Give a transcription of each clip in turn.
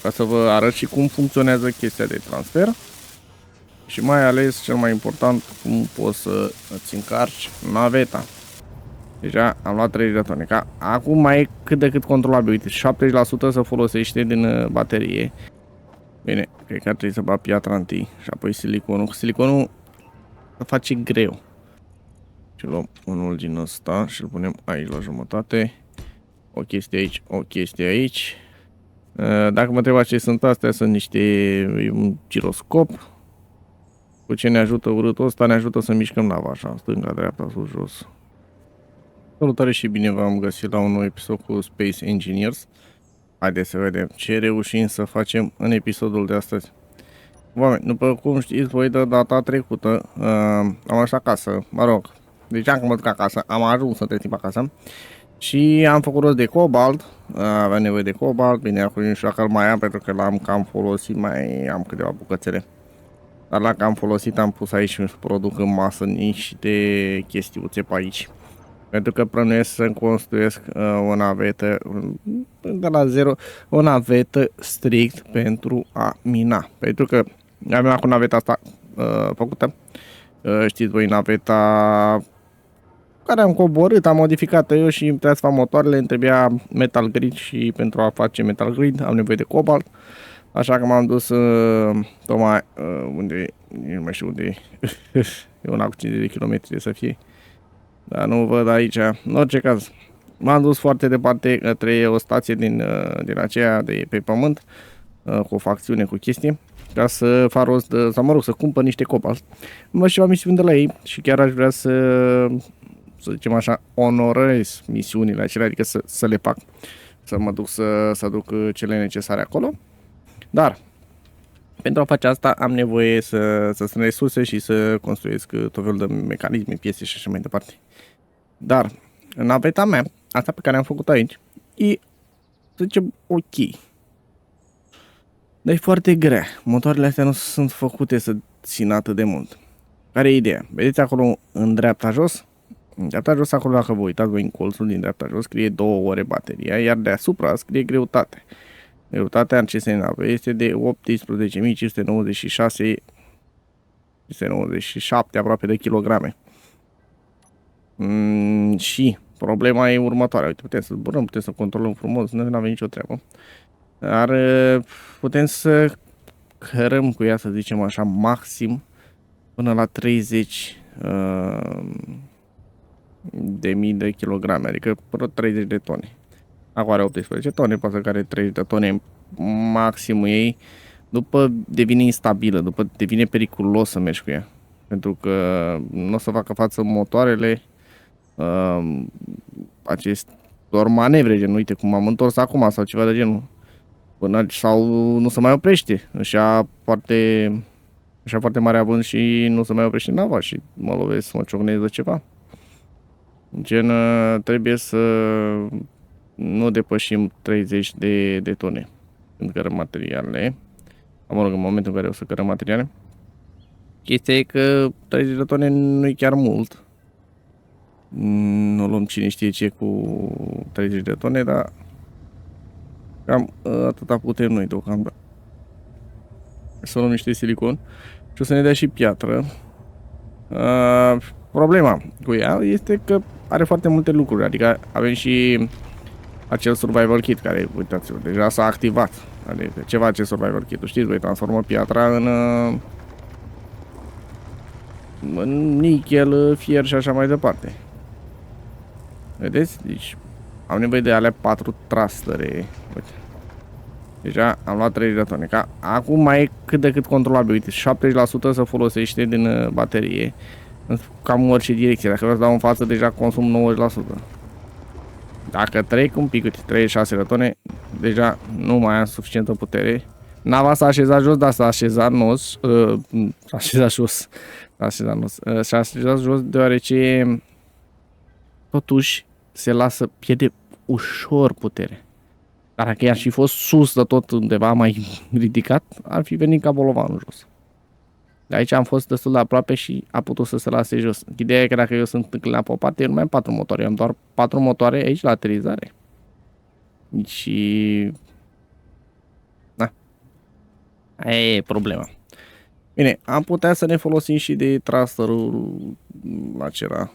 ca să vă arăt și cum funcționează chestia de transfer și mai ales, cel mai important, cum poți să îți încarci naveta. Deja am luat 30 de tone. Acum mai e cât de cât controlabil. Uite, 70% se folosește din baterie. Bine, cred că ar trebui să bag piatra întâi și apoi siliconul. Siliconul se face greu. Și luăm unul din ăsta și îl punem aici la jumătate. O chestie aici, o chestie aici. Dacă mă întrebați ce sunt astea, sunt un giroscop. Cu ce ne ajută urâtul ăsta? Ne ajută să mișcăm nava așa, stânga, dreapta, sus, jos. Salutare și bine v-am găsit la un nou episod cu Space Engineers. Haideți să vedem ce reușim să facem în episodul de astăzi. Oameni, după cum știți voi, de data trecută am ajuns acasă, mă rog, deci am mă duc acasă, am ajuns între timp acasă și am făcut rost de cobalt, aveam nevoie de cobalt, bine, acum nu știu dacă îl mai am pentru că l-am cam folosit, mai am câteva bucățele. Dar la că am folosit am pus aici și produc în masă niște chestiuțe pe aici. Pentru că plănuiesc să construiesc o navetă de la zero, o navetă strict pentru a mina. Pentru că am acum naveta asta făcută. Știți voi, naveta care am coborât, am modificat eu și trebuia să fac motoarele, îmi trebuia metal grid și pentru a face metal grid am nevoie de cobalt. Așa că m-am dus tocmai unde, nu mai știu unde e un cu 50 de kilometri să fie. Dar nu văd aici. În orice caz, m-am dus foarte departe către o stație din aceea de pe pământ, cu o facțiune, cu chestii, ca să fac rost de, sau mă rog, să cumpăr niște cobalt. Am ceva misiuni de la ei și chiar aș vrea să zicem așa, onorez misiunile acelea, adică să le fac. Să mă duc să duc cele necesare acolo. Dar pentru a face asta am nevoie să strâng resurse și să construiesc tot felul de mecanisme, piese și așa mai departe. Dar naveta mea, asta pe care am făcut aici, e, să zicem, ok. Dar e foarte grea. Motoarele astea nu sunt făcute să țină atât de mult. Care e ideea? Vedeți acolo în dreapta jos? În dreapta jos acolo, dacă vă uitați voi în colțul din dreapta jos, scrie 2 ore bateria, iar deasupra scrie greutate. Greutatea acestei nave este de 18.597 aproape de kilograme. Și problema e următoarea. Uite, putem să zburăm, putem să controlăm frumos, nu avem nicio treabă. Dar putem să cărăm cu ea, să zicem așa, maxim până la 30 de mii de kilograme, adică până 30 de tone. Acum are 18 tone, poate că are 30 de tone maximul ei, după devine instabilă, după devine periculos să mergi cu ea. Pentru că nu o să facă față motoarele acestor manevre, gen, uite cum am întors acum sau ceva de genul. Până, sau nu se mai oprește, așa foarte mare având și nu se mai oprește nava și mă lovesc să mă ciocnesc de ceva. Gen, trebuie să nu depășim 30 de tone când cărăm materialele. Mă rog, în momentul în care o să cărăm materiale. Chestia e că 30 de tone nu e chiar mult. Nu luăm cine știe ce cu 30 de tone, dar cam atâta putem noi deocamdată. Să luăm niște silicon și o să ne dea și piatră. Problema cu ea este că are foarte multe lucruri, adică avem și acel survival kit care, uitați-vă, deja s-a activat. Adică ce face survival kit-ul? Știți, voi transformă piatra în nichel, fier și așa mai departe. Vedeți? Deci am nevoie de alea 4 trastere. Uite. Deja am luat 30 de tone. Acum mai e cât de cât controlabil. Uite, 70% se folosește din baterie. În cam orice direcție. Dacă vreau să dau în față, deja consum 90%. Dacă trec un pic, uite, 36 de tone, deja nu mai am suficientă putere. Nava s-a așezat jos, dar s-a așezat nos. S-a așezat jos. S-a așezat jos deoarece totuși se lasă, pierde ușor putere. Dar dacă i-ar fi fost sus de tot undeva mai ridicat, ar fi venit ca bolovanul jos. De aici am fost destul de aproape și a putut să se lase jos. Ideea e că dacă eu sunt înclinat pe o parte, eu nu mai am 4 motoare, eu am doar 4 motoare aici la aterizare. Și... Da. Aia e problema. Bine, am putea să ne folosim și de trasterul acela.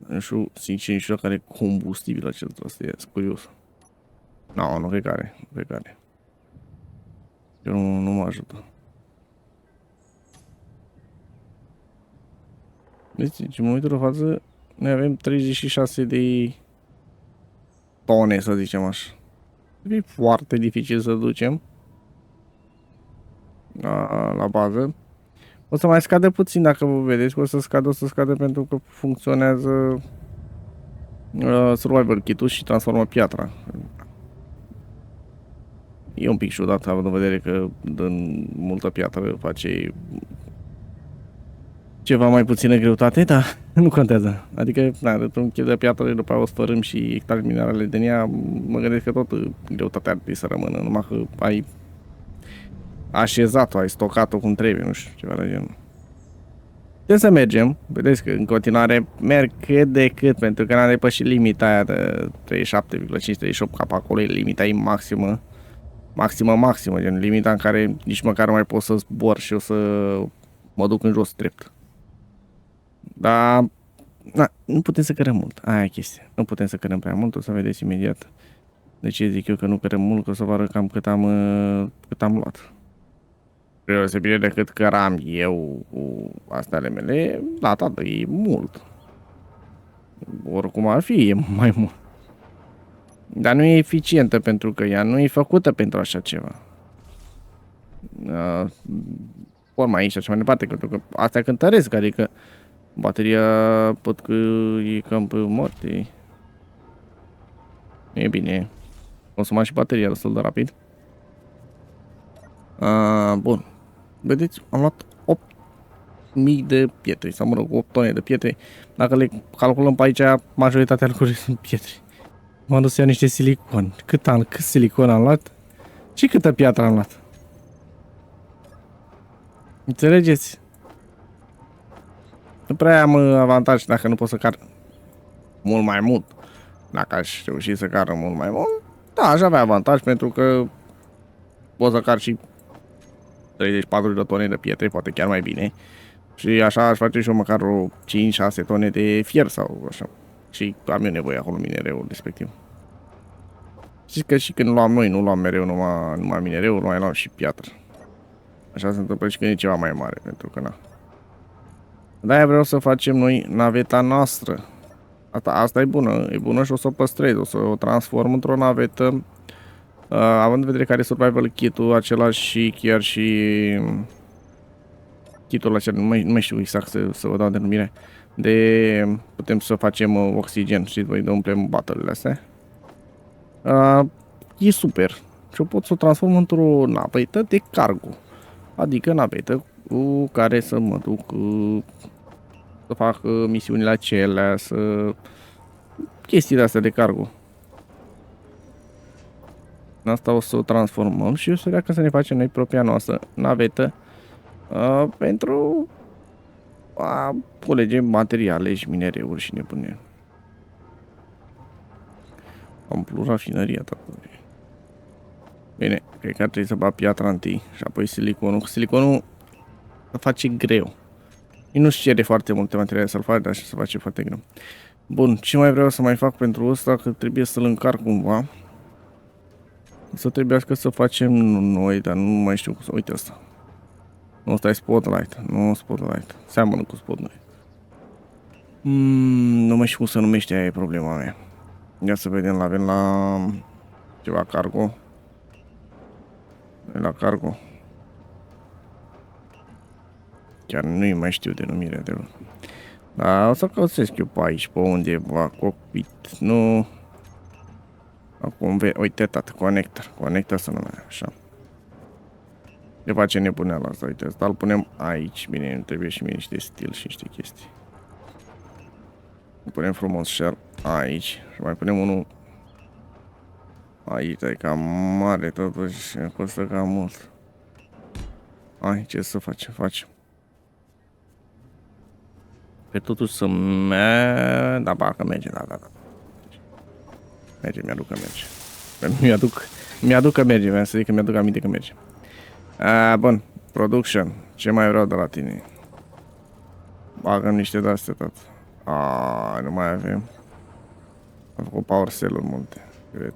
Nu știu, sincer, nu știu care e combustibil acel traster, sunt curios. No, nu cred că are, nu cred că are. Eu nu mă ajută. Deci, în momentul de față, noi avem 36 de tone, să zicem așa. E foarte dificil să ducem la bază. O să mai scadă puțin dacă vă vedeți, o să scadă pentru că funcționează survival kit-ul și transformă piatra. E un pic ciudat, având în vedere că din multă piatră face ceva mai puțină greutate, dar nu contează. Adică, na, de-un kil de piatră, după aia o sfărâm și extragi minerale din ea, mă gândesc că tot greutatea ar trebui să rămână, numai că ai așezat-o, ai stocat-o cum trebuie, nu știu, ceva de genul. Trebuie să mergem, vedeți că în continuare merg cât de cât, pentru că n-am depășit limita aia de 37,5-38, ca pe acolo e limita ei maximă. Maximă, gen limita în care nici măcar nu mai pot să zbor și o să mă duc în jos drept. Dar nu putem să cărăm mult, aia e chestia. Nu putem să cărăm prea mult, o să vedeți imediat. De ce zic eu că nu cărăm mult, că o să vă arăt cam cât am luat. Deosebire decât căram eu cu astea ale mele, da, tată, e mult. Oricum ar fi, e mai mult. Dar nu e eficientă pentru că ea nu e făcută pentru așa ceva. Ori mai aici și așa mai departe, pentru că astea cântăresc, adică bateria pot că e cam pe moarte. E bine, consuma și bateria destul de rapid. Bun. Vedeți, am luat 8.000 de pietre, sau mă rog, 8 tone de pietre. Dacă le calculăm pe aici, majoritatea lucrurilor sunt pietre. M-am dus să iau niște silicon. Cât silicon am luat? Și câtă piatră am luat? Înțelegeți? Nu prea am avantaj dacă nu pot să car mult mai mult. Dacă aș reuși să car mult mai mult, da, aș avea avantaj pentru că pot să car și 30-40 de tone de pietre, poate chiar mai bine. Și așa aș face și eu măcar o 5-6 tone de fier sau așa. Și am eu nevoie acolo minereul respectiv. Știți că și când luam noi, nu luam mereu numai minereul, mai luam și piatră. Așa se întâmplă și când e ceva mai mare, pentru că na. De-aia vreau să facem noi naveta noastră. Asta e bună și o să o păstrez, o să o transform într-o navetă. Având în vedere că are survival kit-ul același și chiar și kit-ul acela, nu mai știu exact să vă dau denumire, putem să facem oxigen, știți voi, de umplem bateriile astea. E super și o pot să o transform într-o navetă de cargo, adică navetă cu care să mă duc să fac misiunile acelea, chestii de astea de cargo. Asta o să o transformăm și o să treacă să ne facem noi propria noastră navetă pentru a culege materiale și minereuri și nebunie. Amplu rafinăria ta. Bine, cred că ar trebui să bag piatra întâi și apoi siliconul. Siliconul se face greu. Nu-și cere foarte multe materiale să-l faci, dar și se face foarte greu. Bun, ce mai vreau să mai fac pentru ăsta? Că trebuie să-l încarc cumva. Să trebuiască să facem noi, dar nu mai știu cum să... Uite asta. Nu, ăsta e Spotlight. Nu Spotlight. Seamănă cu Spotlight. Nu mai știu cum se numește, aia e problema mea. Ia să vedem, avem la ceva cargo. La cargo. Chiar nu-i mai știu denumirea de lor. Dar o să căsesc eu pe aici, pe undeva, cockpit, nu... Acum, uite, tată, conector. Conector să numea, așa. Ne face nebuneala asta, uite, asta îl punem aici. Bine, îmi trebuie și mie niște stil și niște chestii. Îl punem frumos share aici. Și mai punem unul aici, e cam mare totuși, costă cam mult. Hai, ce să facem? Facem. Pe totuși să merge... Da, parcă merge, da. Merge, mi-aduc că merge. Mi-aduc că merge, vreau să zic că mi-aduc aminte că merge. Bun. Production. Ce mai vreau de la tine? Bagăm niște de-astea, tată. Nu mai avem. Am făcut power cell-uri multe, cred.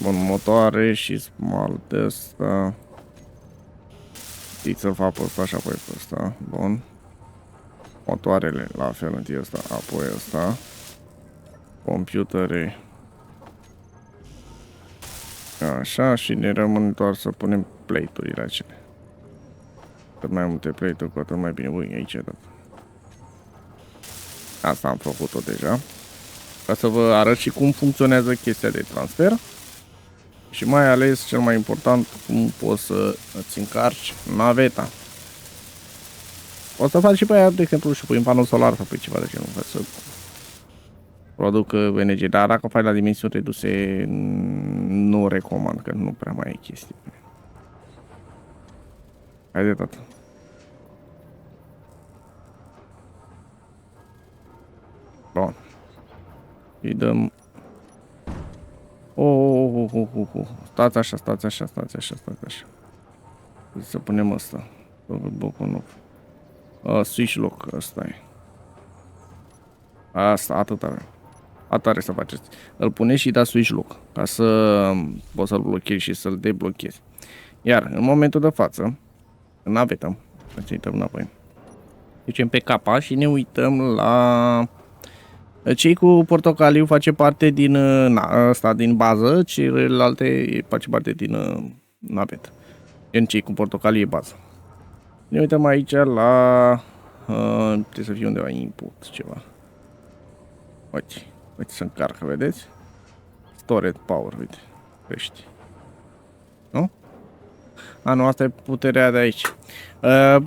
Bun, motoare și smalt de ăsta. Să-l fac pe ăsta și apoi pe ăsta. Bun. Motoarele la fel, întâi ăsta, apoi ăsta. Computere. Așa, și ne rămâne doar să punem plate-urile acelea. Cât mai multe plate-uri, cu atât mai bine. Ui, aici, da. Asta am făcut-o deja. Ca să vă arăt și cum funcționează chestia de transfer. Și mai ales, cel mai important, cum poți să îți încarci naveta. O să faci și pe aia, de exemplu, și pe un panou solar sau pe ceva de genul, ca să producă energie. Dar dacă faci la dimensiuni reduse, nu recomand, că nu prea mai ai chestii. Haide, tată. Bun. Îi dăm... Stați așa, stați așa, stați așa, stați așa. Să punem asta. Switch lock, ăsta e. Asta, atât avem. Atât are să faceți. Îl puneți și dați switch lock, ca să poți să-l blochezi și să-l deblochezi. Iar, în momentul de față, în navetă, să uităm înapoi. Ducem pe capa și ne uităm la... Cei cu portocaliu face parte din asta, din bază, celelalte face parte din navetă. În cei cu portocaliu e bază. Ne uităm aici la... trebuie să fie undeva input, ceva. Uite, uite să încarcă, vedeți? Storage power, uite, crești. Nu? Nu, asta e puterea de aici.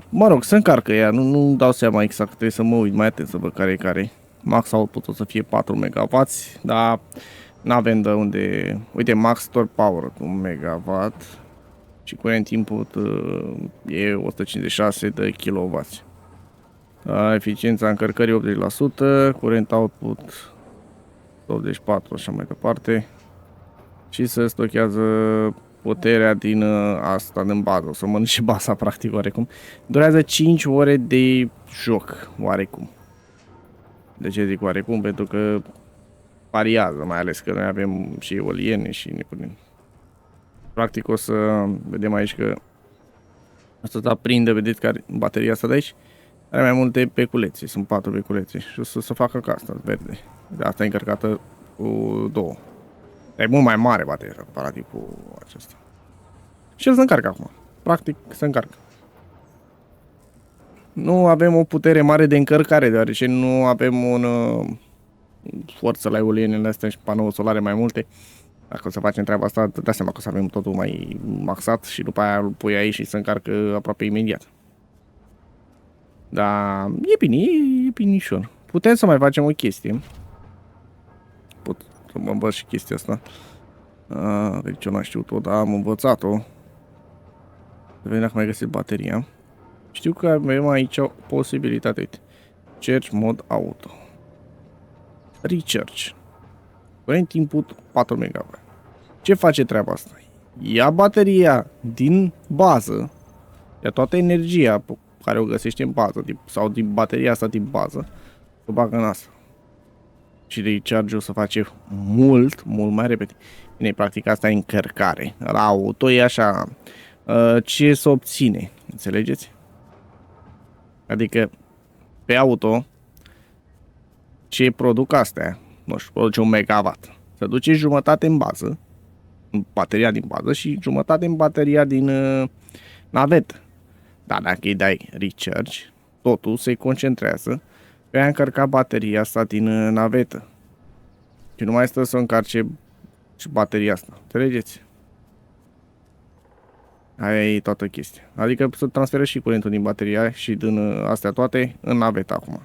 Mă rog, să încarcă ea, nu dau seama exact, trebuie să mă uit mai atent să văd care e care. Max output o să fie 4 MW, dar n-avem de unde... Uite, max store power 1 MW și curent input e 156 de kW. Eficiența încărcării 80%, curent output 84, așa mai departe. Și se stochează puterea din asta, din bază. O să mănânc și baza, practic, oarecum. Durează 5 ore de joc, oarecum. De ce zic oarecum? Pentru că variază, mai ales că noi avem și eoliene și ne punem. Practic o să vedem aici că asta se aprinde, vedeți că bateria asta de aici are mai multe beculețe, sunt 4 beculețe și o să facă ca asta, verde. De asta e încărcată cu 2. E mult mai mare bateria comparativ cu aceasta. Și el se încarcă acum. Practic se încarcă. Nu avem o putere mare de încărcare, deoarece nu avem un forță la eolienele astea și panouri solare mai multe. Dacă o să facem treaba asta, dați seama că o să avem totul mai maxat și după aia îl pui aici și se încarcă aproape imediat. Dar e bine, e binișor. Putem să mai facem o chestie. Pot să mă învăț și chestia asta. Deci eu n-am știut-o, dar am învățat-o. Să vedem dacă mai găsesc bateria. Știu că avem aici o posibilitate. Uite. Charge mod auto. Recharge. Current input 4 MW. Ce face treaba asta? Ia bateria din bază, ia toată energia pe care o găsește în bază sau din bateria asta din bază, o bagă în asta. Și recharge-ul se face mult mai repede. Bine, practic asta e încărcare. La auto e așa, ce se obține, înțelegeți? Adică pe auto ce produc astea, nu știu, produce 1 MW. Se duce jumătate în bază, în bateria din bază și jumătate în bateria din navetă. Dar dacă îi dai recharge, totul se concentrează pe a încărca bateria asta din navetă. Și nu mai stă să încarce și bateria asta. Înțelegeți? Aia e toată chestia. Adică să transferă și curentul din bateria și din astea toate în navetă acum.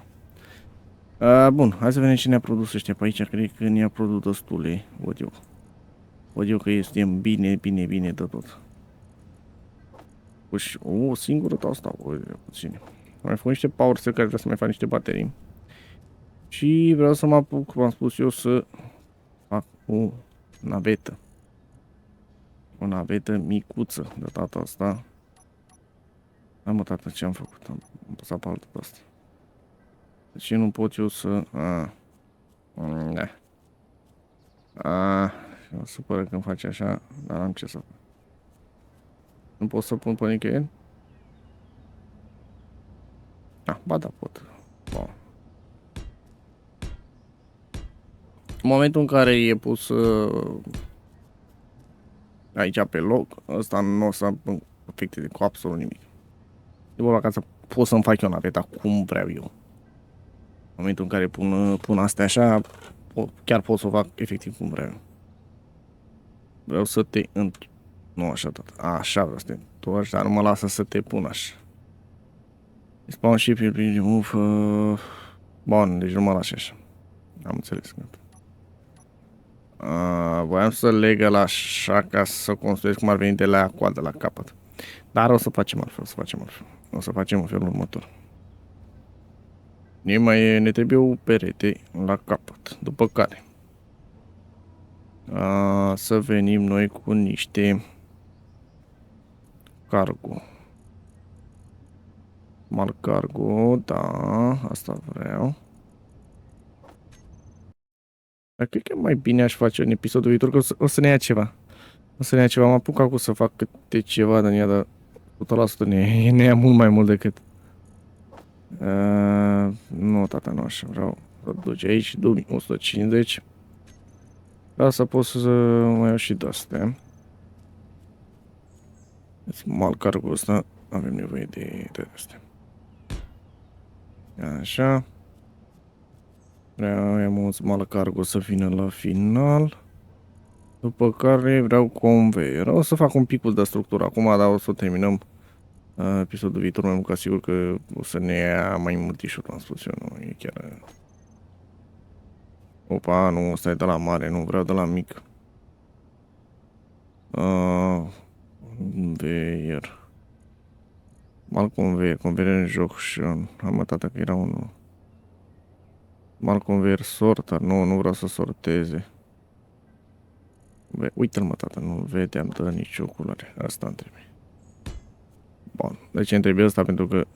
Bun, hai să vedem ce ne-a produs ăștia pe aici. Cred că ne-a produs destule, văd eu. Văd eu că este bine de tot. Uși, o singură asta, puțin. Mai fac niște power cell care vreau să mai fac niște baterii. Și vreau să mă apuc, cum am spus eu, să fac o navetă. O navetă micuță de data asta. Hai mă, tată, ce am făcut? Am păsat pe altul pe ăsta. De ce nu pot eu să... Mă supără când face așa, dar am ce să fac. Nu pot să pun pe nicăieri? Ba da, pot. Bun. În momentul în care e pus aici pe loc, ăsta nu o să afecteze cu absolut nimic. De vorba ca să pot să-mi fac eu naveta cum vreau eu. În momentul în care pun astea așa, chiar pot să o fac efectiv cum vreau. Vreau să te nu așa tot. Așa vreau să te întorci, dar nu mă lasă să te pun așa. Spawn ship will be remove. Bun, deci nu mă lași așa. Am înțeles. Voiam să leg la așa ca să construiesc cum ar veni de la coadă la capăt. Dar o să facem altfel, o să facem în felul următor. Ne trebuie o perete la capăt, după care să venim noi cu niște cargo. Mal cargo, da, asta vreau. Dar cred că mai bine aș face în episodul viitor, că o să ne ia ceva. O să ne ia ceva, mă apuc acum să fac câte ceva, dar ea de 100% ne ia mult mai mult decât. Nu, tata, nu așa, vreau să duci aici, 2150. Vreau să pot să mai iau și de-astea. Mal cargo ăsta, avem nevoie de astea. Așa. Vreau un mal cargo să vină la final. După care vreau conveyor. O să fac un pic de structură acum, dar o să terminăm episodul viitor, mai mult ca sigur că o să ne ia mai mult tișuri, am spus eu, nu e chiar... Opa, nu, ăsta e de la mare, nu vreau de la mic. Conveyor. Mal conveyor în joc și am mătată că era unul. Mal conveyor sorter, nu vreau să sorteze. Uite-l mă, tată, nu vedeam de nicio culoare. Asta îmi trebuie. Bun, deci îmi trebuie asta pentru că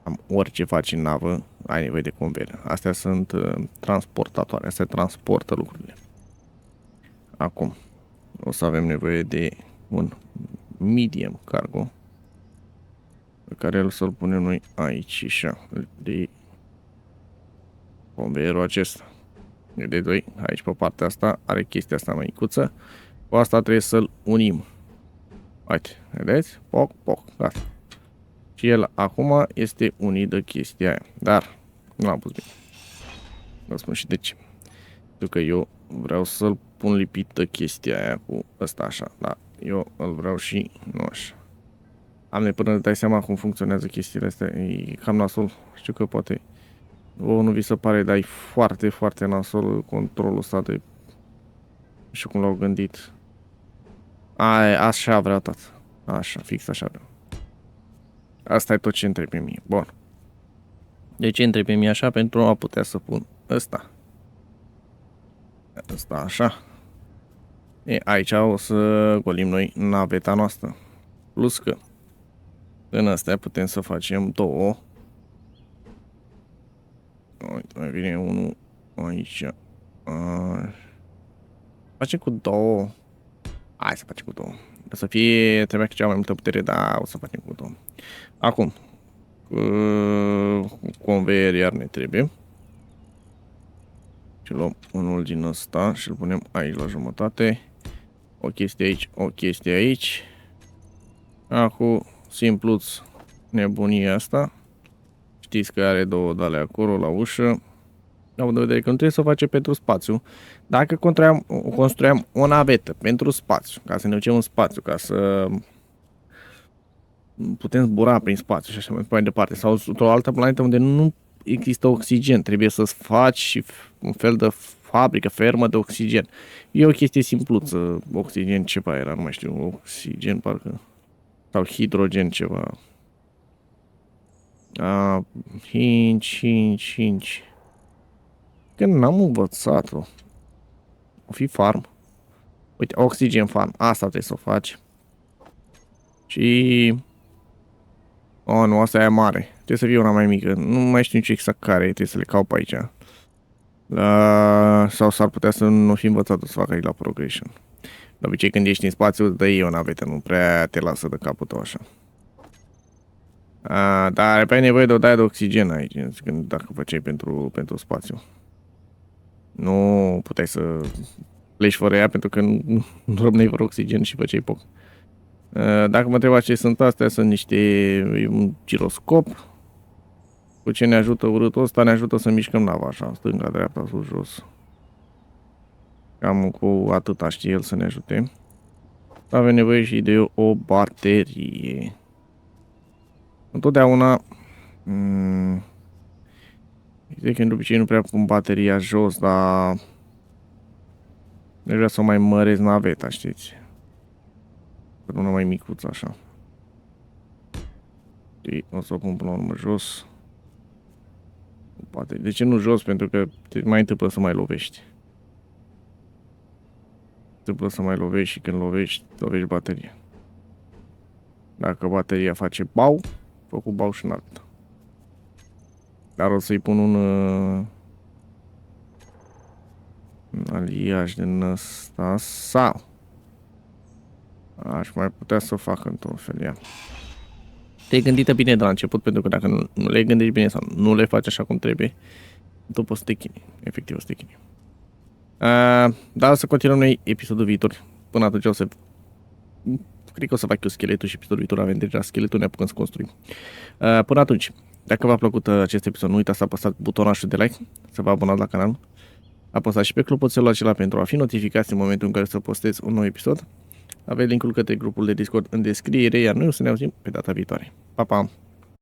am orice faci în navă, ai nevoie de conveyor. Astea sunt transportatoare, astea transportă lucrurile. Acum, o să avem nevoie de un medium cargo, pe care o să-l punem noi aici, așa, de conveyorul acesta. E de 2, aici pe partea asta, are chestia asta mai micuță. Cu asta trebuie să-l unim. Uite, vedeți? Poc, gata. Și el acum este unit de chestia aia. Dar nu l-am pus bine. Vă spun și de ce. Pentru că eu vreau să-l pun lipit de chestia aia cu ăsta așa. Dar eu îl vreau și nu așa. Am până îți dai seama cum funcționează chestiile astea. E cam nasol. Știu că poate nu vi se pare, dar e foarte, foarte nasol controlul ăsta de... Nu știu cum l-au gândit. Așa vreau tot. Așa, fix așa vreau. Asta e tot ce îmi trebuie mie. Bun. De ce îmi trebuie mie așa? Pentru a putea să pun ăsta. Ăsta așa. Aici o să golim noi naveta noastră. Plus că în astea putem să facem două. Uite, mai vine unul aici. Facem cu două. Hai să facem cu două. O să fie, trebuia cea mai multă putere, dar o să facem cu două. Acum, conveyor iar ne trebuie. Și luăm unul din ăsta și îl punem aici la jumătate. O chestie aici, o chestie aici. Acum, simpluț nebunia asta. Știți că are două dale acolo la ușă. Am de vedere că nu trebuie să o face pentru spațiu. Dacă construiam o navetă pentru spațiu, ca să ne ducem în spațiu, ca să putem zbura prin spațiu și așa mai departe, sau într-o altă planetă unde nu există oxigen, trebuie să faci un fel de fabrică, fermă de oxigen. E o chestie simpluță, oxigen ceva era, nu mai știu, oxigen parcă, sau hidrogen ceva. 5. Că n-am învățat-o. O fi farm. Uite, oxygen fan. Asta trebuie să o faci. Și... Oh, nu, asta e mare. Trebuie să fie una mai mică. Nu mai știu nici exact care. Trebuie să le caut pe aici. Sau s-ar putea să nu fi învățat să facă aici la progression. De obicei când ești în spațiu, dă-i o navetă. Nu prea te lasă de capul tău așa. Dar ai nevoie de o daie de oxigen aici. Dacă făceai pentru spațiu. Nu puteai să pleci fără ea pentru că nu rămâneai fără oxigen și făceai poc. Dacă mă întrebați ce sunt astea, sunt un giroscop. Cu ce ne ajută urâtul ăsta? Ne ajută să mișcăm nava așa, stânga, dreapta, sus, jos. Cam cu atâta știe el să ne ajute. Avem nevoie și de o baterie. Întotdeauna... Zic că în obicei nu prea pun bateria jos, dar... Ne vrea să o mai măresc naveta, știți? Una mai micuță așa. Și o să o pun până la urmă jos. Poate. De ce nu jos? Pentru că te mai întâmplă să mai lovești. Întâmplă să mai lovești și când lovești bateria. Dacă bateria face bau, făcut bau și în altă. Dar o să-i pun un aliaj din ăsta sau aș mai putea să o fac într-un fel, ia. Te-ai gândit bine de la început, pentru că dacă nu le gândești bine sau nu le faci așa cum trebuie, tu poți să te chinui. Efectiv o să te chinui. Dar o să continuăm noi episodul viitor. Până atunci o să... Cred că o să fac eu scheletul și episodul viitor avem deja scheletul, ne apucăm să construim. Până atunci, dacă v-a plăcut acest episod, nu uitați să apăsați butonașul de like, să vă abonați la canal. Apăsați și pe clopoțelul acela pentru a fi notificați în momentul în care să postez un nou episod. Aveți linkul către grupul de Discord în descriere, iar noi o să ne auzim pe data viitoare. Pa, pa!